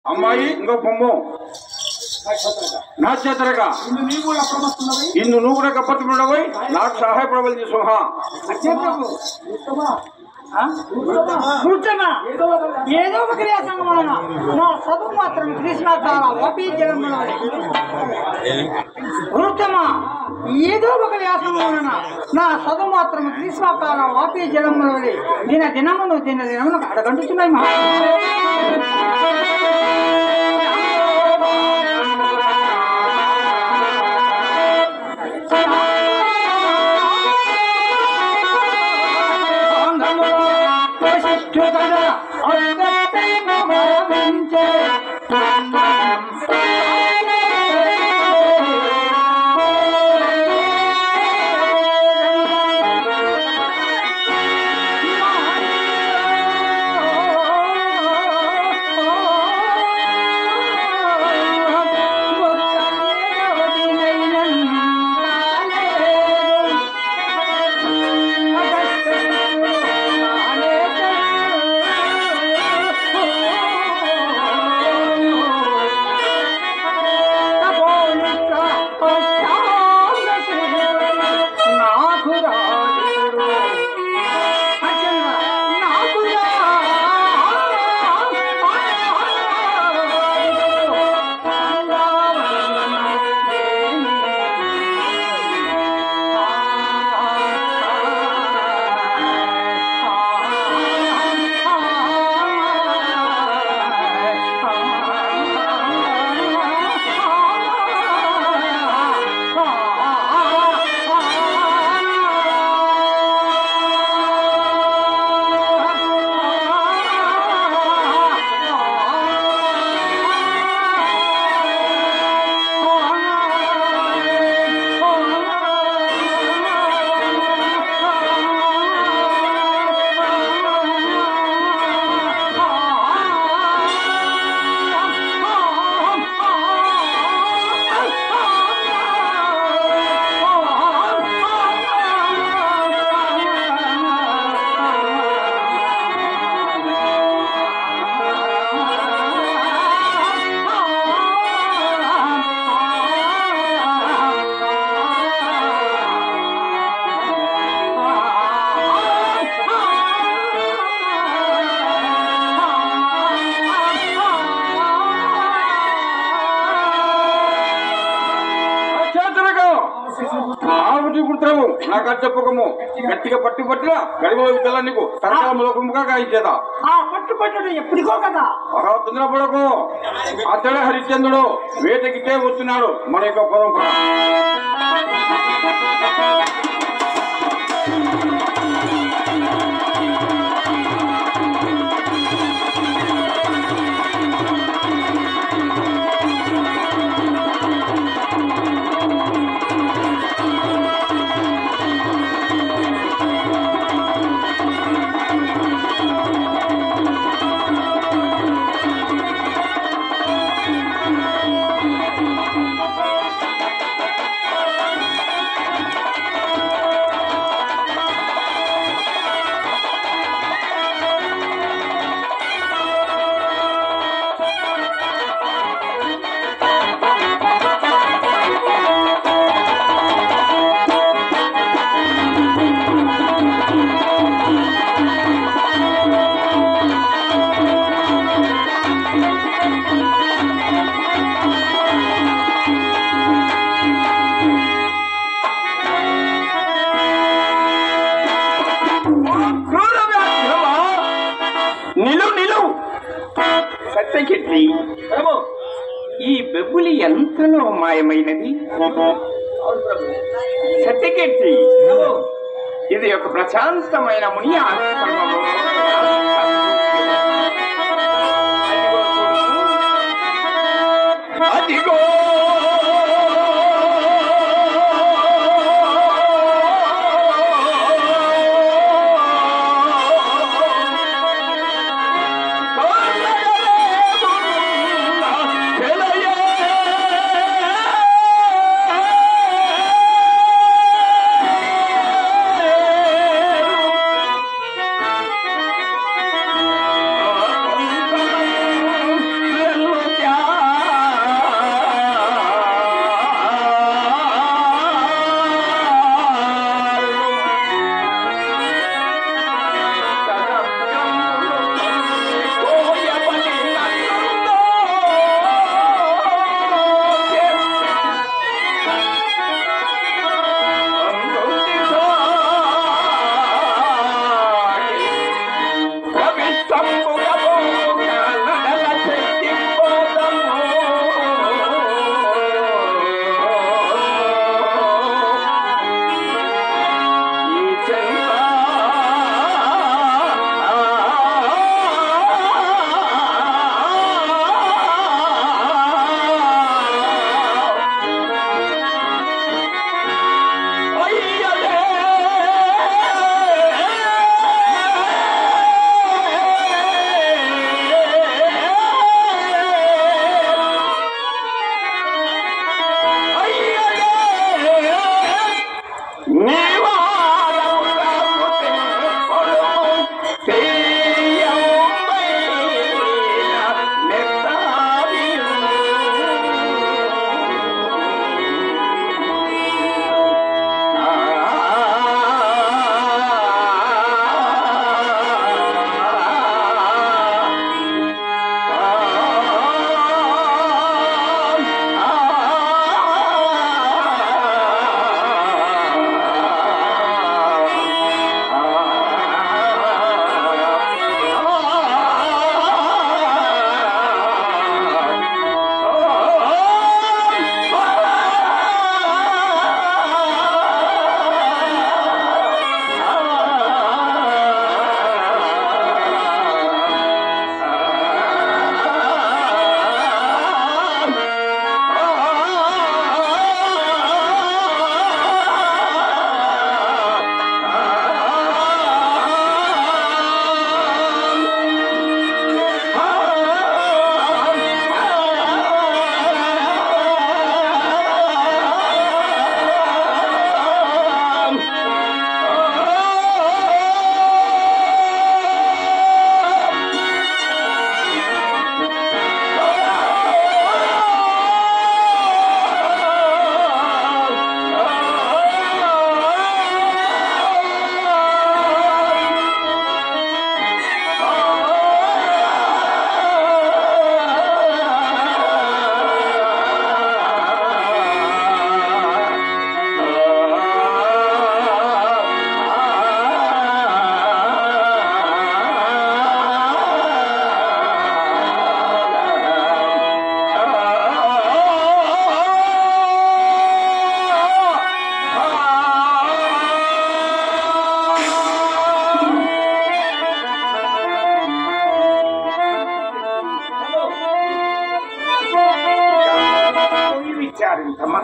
అమ్మాయి ఇంకో పొమ్ము నా చేతరగా ఇందు నువ్వు కూడా కప్పట్టుకుండవు నాకు సహాయపడవలసి సింహ ఏదో ఒక క్రియాసంగమాన నా చదువు మాత్రం కృష్ణాకాల వాపి జగన్మా వృత్తమా ఏదో ఒక క్రియాసంగమాన నా చదువు మాత్రం కృష్ణాకాల వాపి జగన్మలవలి దినమును అడగంటున్నాయి మహా నాకు చెప్పకము గట్టిగా పట్టు పట్టిన గడిలో విద్యలా నీకు తరకాలముగా గాయించేదా పట్టు పట్టడం ఎప్పటికో కదా తొందరపడకు అతడే హరిశ్చంద్రుడు వేటకితే వస్తున్నాడు మన యొక్క పరంపర ఈ బెబ్బులి ఎంతలో మాయమైనది సత్యకీర్తి ఇది ఒక ప్రశాంతమైన ముని ఆశ్రమము అదిగో విచారించమా.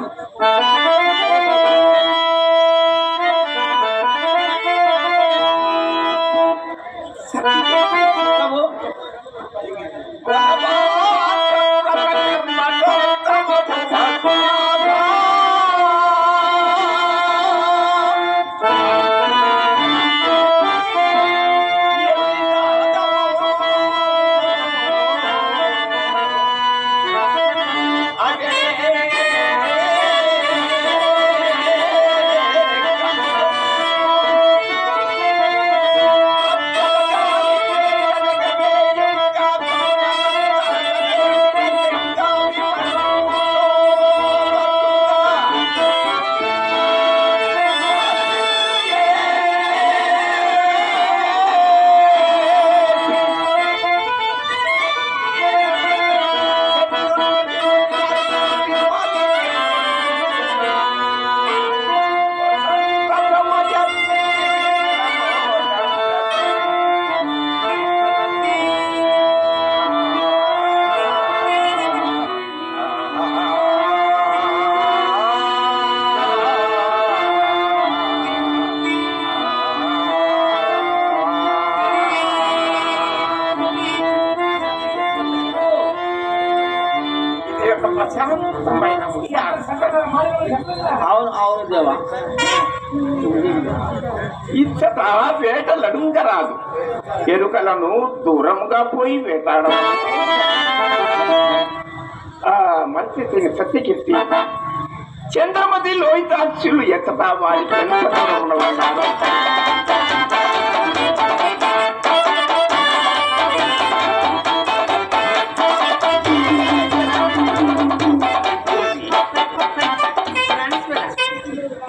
అవును దేవా. ఇచ్చట వేటలడుంగరాదు, ఎరుకలను దూరముగా పోయి వేటాడ. మంచి సత్యకీర్తి చంద్రమతి లోహితాక్షులు ఎచ్చట వారికి ఎంత దూరంలో ఉన్నారు.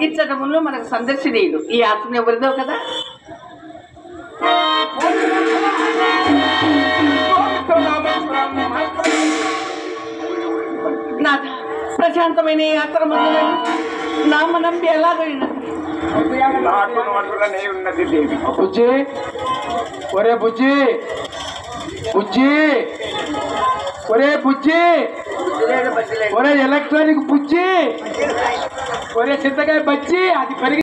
ఇచ్చటములో మనకు సందర్శనీయుడు ఈ ఆత్మ ఎవరిదో కదా. నాథ, ప్రశాంతమైన ఈ ఆశ్రమంలో నా మనం ఎలాగైనది ఉన్నది దేవి. బుజ్జి, ఒరే బుజ్జి, బుజ్జి, ఒరే బుజ్జి, ఒరే ఎలక్ట్రానిక్ బుజ్జి, ఒరే చింతకాయ బజ్జి, అది పెరిగి